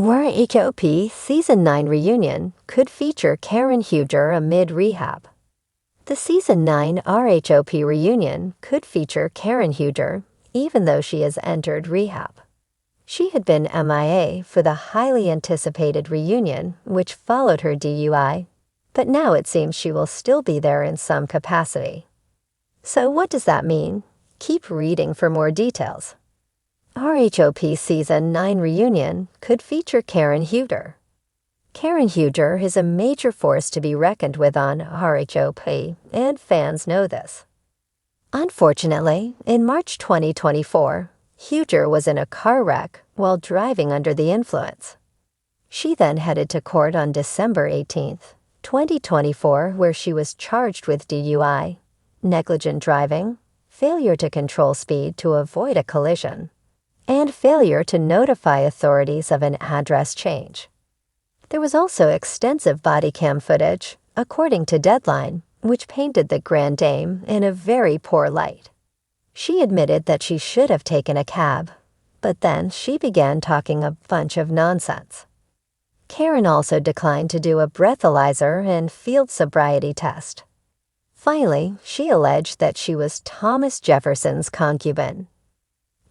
Rehab Season 9 reunion could feature Karen Huger amid rehab. The Season 9 RHOP reunion could feature Karen Huger, even though she has entered rehab. She had been MIA for the highly anticipated reunion, which followed her DUI, but now it seems she will still be there in some capacity. So what does that mean? Keep reading for more details. RHOP Season 9 reunion could feature Karen Huger. Karen Huger is a major force to be reckoned with on RHOP, and fans know this. Unfortunately, in March 2024, Huger was in a car wreck while driving under the influence. She then headed to court on December 18, 2024, where she was charged with DUI, negligent driving, failure to control speed to avoid a collision, and failure to notify authorities of an address change. There was also extensive body cam footage, according to Deadline, which painted the Grand Dame in a very poor light. She admitted that she should have taken a cab, but then she began talking a bunch of nonsense. Karen also declined to do a breathalyzer and field sobriety test. Finally, she alleged that she was Thomas Jefferson's concubine.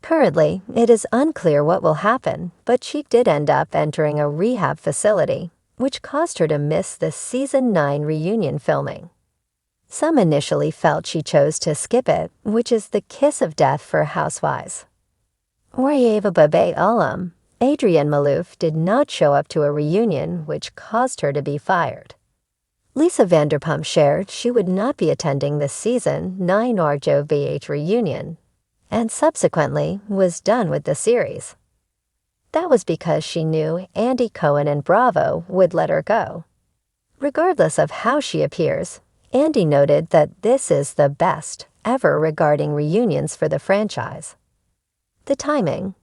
Currently, it is unclear what will happen, but she did end up entering a rehab facility, which caused her to miss the Season 9 reunion filming. Some initially felt she chose to skip it, which is the kiss of death for Housewives. Rehab alum, Adrienne Maloof, did not show up to a reunion, which caused her to be fired. Lisa Vanderpump shared she would not be attending the Season 9 RHOP reunion, and subsequently was done with the series. That was because she knew Andy Cohen and Bravo would let her go. Regardless of how she appears, Andy noted that this is the best ever regarding reunions for the franchise. The timing.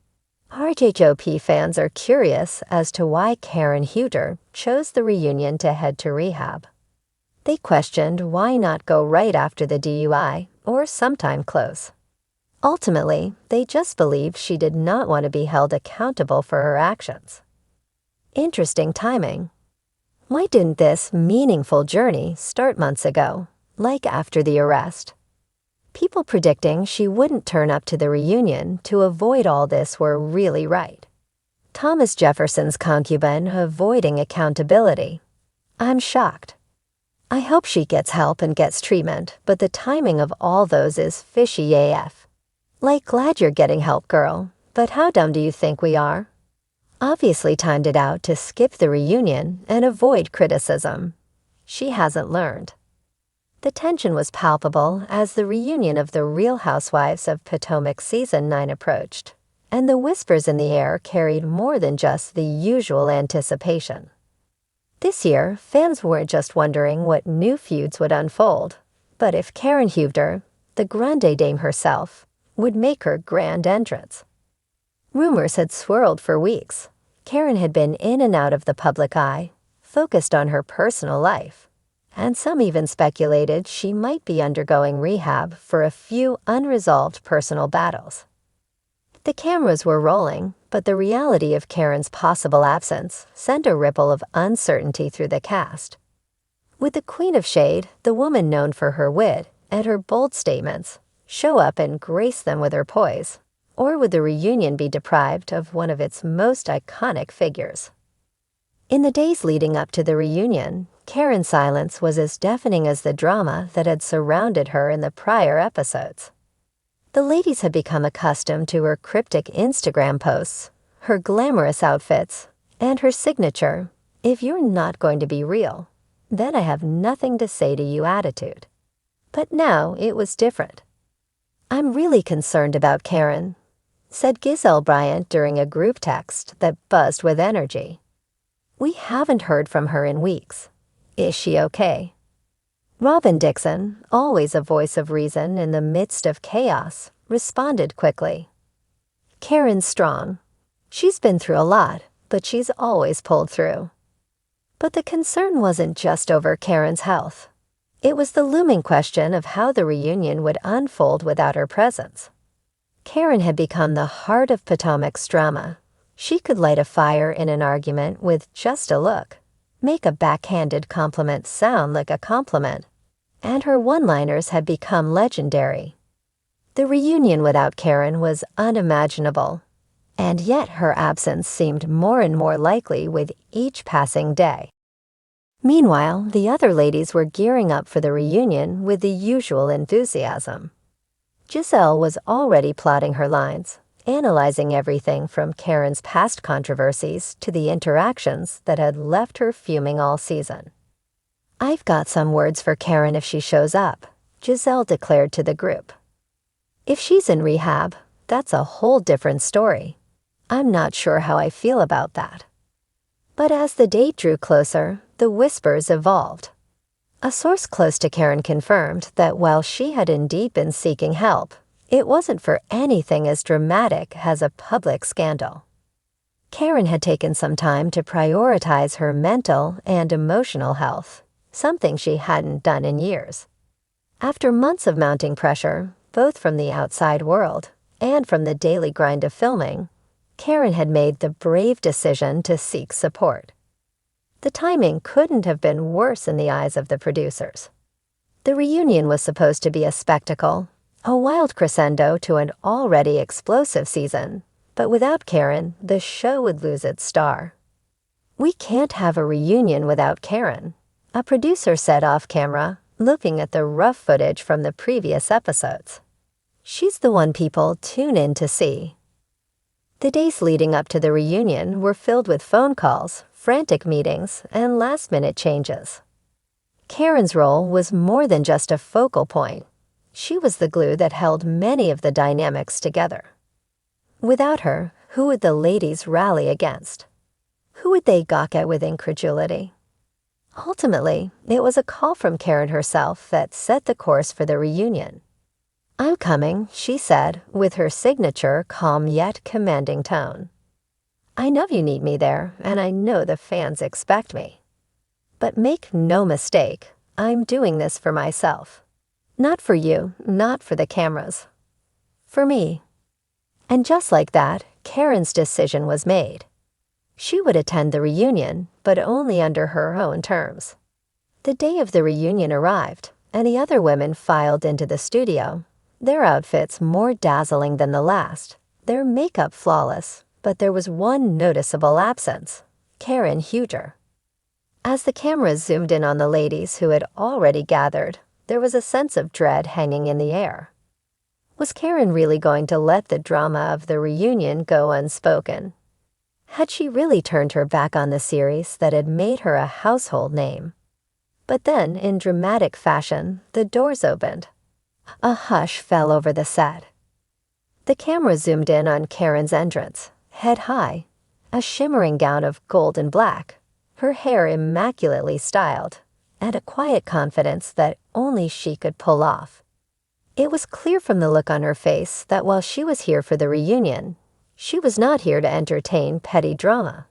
RHOP fans are curious as to why Karen Huger chose the reunion to head to rehab. They questioned why not go right after the DUI or sometime close. Ultimately, they just believed she did not want to be held accountable for her actions. Interesting timing. Why didn't this meaningful journey start months ago, like after the arrest? People predicting she wouldn't turn up to the reunion to avoid all this were really right. Thomas Jefferson's concubine avoiding accountability. I'm shocked. I hope she gets help and gets treatment, but the timing of all those is fishy AF. Like, glad you're getting help, girl, but how dumb do you think we are? Obviously timed it out to skip the reunion and avoid criticism. She hasn't learned. The tension was palpable as the reunion of the Real Housewives of Potomac Season 9 approached, and the whispers in the air carried more than just the usual anticipation. This year, fans weren't just wondering what new feuds would unfold, but if Karen Huger, the Grande Dame herself, would make her grand entrance. Rumors had swirled for weeks. Karen had been in and out of the public eye, focused on her personal life, and some even speculated she might be undergoing rehab for a few unresolved personal battles. The cameras were rolling, but the reality of Karen's possible absence sent a ripple of uncertainty through the cast. Would the Queen of Shade, the woman known for her wit and her bold statements, show up and grace them with her poise, or would the reunion be deprived of one of its most iconic figures? In the days leading up to the reunion, Karen's silence was as deafening as the drama that had surrounded her in the prior episodes. The ladies had become accustomed to her cryptic Instagram posts, her glamorous outfits, and her signature, "If you're not going to be real, then I have nothing to say to you" attitude. But now it was different. "I'm really concerned about Karen," said Giselle Bryant during a group text that buzzed with energy. "We haven't heard from her in weeks. Is she okay?" Robin Dixon, always a voice of reason in the midst of chaos, responded quickly. "Karen's strong. She's been through a lot, but she's always pulled through." But the concern wasn't just over Karen's health. It was the looming question of how the reunion would unfold without her presence. Karen had become the heart of Potomac's drama, She could light a fire in an argument with just a look, make a backhanded compliment sound like a compliment, and her one-liners had become legendary. The reunion without Karen was unimaginable, and yet her absence seemed more and more likely with each passing day. Meanwhile, the other ladies were gearing up for the reunion with the usual enthusiasm. Giselle was already plotting her lines, analyzing everything from Karen's past controversies to the interactions that had left her fuming all season. "I've got some words for Karen if she shows up," Giselle declared to the group. "If she's in rehab, that's a whole different story. I'm not sure how I feel about that." But as the date drew closer, the whispers evolved. A source close to Karen confirmed that while she had indeed been seeking help, it wasn't for anything as dramatic as a public scandal. Karen had taken some time to prioritize her mental and emotional health, something she hadn't done in years. After months of mounting pressure, both from the outside world and from the daily grind of filming, Karen had made the brave decision to seek support. The timing couldn't have been worse in the eyes of the producers. The reunion was supposed to be a spectacle, a wild crescendo to an already explosive season, but without Karen, the show would lose its star. "We can't have a reunion without Karen," a producer said off camera, looking at the rough footage from the previous episodes. "She's the one people tune in to see." The days leading up to the reunion were filled with phone calls, frantic meetings, and last-minute changes. Karen's role was more than just a focal point. She was the glue that held many of the dynamics together. Without her, who would the ladies rally against? Who would they gawk at with incredulity? Ultimately, it was a call from Karen herself that set the course for the reunion. "I'm coming," she said, with her signature calm yet commanding tone. "I know you need me there, and I know the fans expect me. But make no mistake, I'm doing this for myself. Not for you, not for the cameras. For me." And just like that, Karen's decision was made. She would attend the reunion, but only under her own terms. The day of the reunion arrived, and the other women filed into the studio, their outfits more dazzling than the last, their makeup flawless, but there was one noticeable absence: Karen Huger. As the cameras zoomed in on the ladies who had already gathered, there was a sense of dread hanging in the air. Was Karen really going to let the drama of the reunion go unspoken? Had she really turned her back on the series that had made her a household name? But then, in dramatic fashion, the doors opened. A hush fell over the set. The camera zoomed in on Karen's entrance, head high, a shimmering gown of gold and black, her hair immaculately styled, and a quiet confidence that only she could pull off. It was clear from the look on her face that while she was here for the reunion, she was not here to entertain petty drama.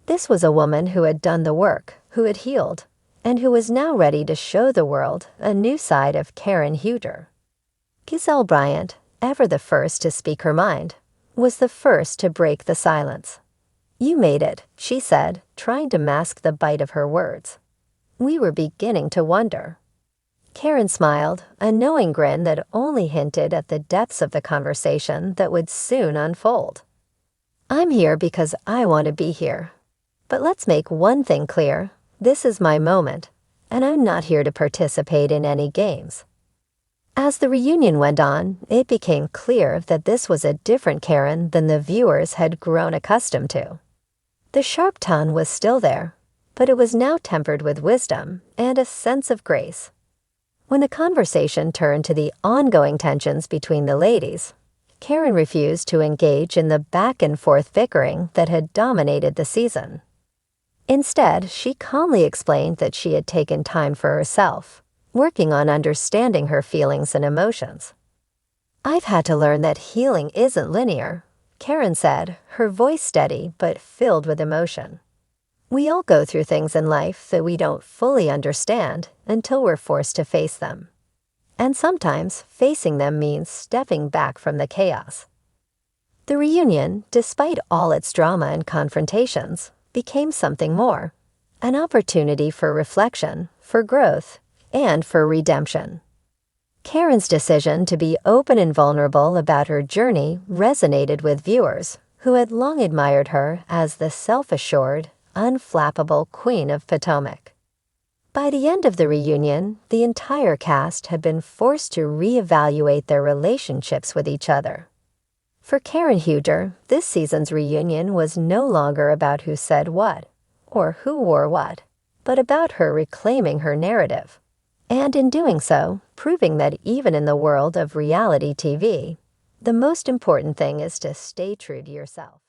This was a woman who had done the work, who had healed, and who was now ready to show the world a new side of Karen Huger. Giselle Bryant, ever the first to speak her mind, was the first to break the silence. "You made it," she said, trying to mask the bite of her words. "We were beginning to wonder." Karen smiled, a knowing grin that only hinted at the depths of the conversation that would soon unfold. "I'm here because I want to be here. But let's make one thing clear. This is my moment, and I'm not here to participate in any games." As the reunion went on, it became clear that this was a different Karen than the viewers had grown accustomed to. The sharp tongue was still there, but it was now tempered with wisdom and a sense of grace. When the conversation turned to the ongoing tensions between the ladies, Karen refused to engage in the back-and-forth bickering that had dominated the season. Instead, she calmly explained that she had taken time for herself, working on understanding her feelings and emotions. "I've had to learn that healing isn't linear," Karen said, her voice steady but filled with emotion. "We all go through things in life that we don't fully understand until we're forced to face them. And sometimes facing them means stepping back from the chaos." The reunion, despite all its drama and confrontations, became something more. An opportunity for reflection, for growth, and for redemption. Karen's decision to be open and vulnerable about her journey resonated with viewers, who had long admired her as the self-assured, unflappable Queen of Potomac. By the end of the reunion, the entire cast had been forced to reevaluate their relationships with each other. For Karen Huger, this season's reunion was no longer about who said what, or who wore what, but about her reclaiming her narrative. And in doing so, proving that even in the world of reality TV, the most important thing is to stay true to yourself.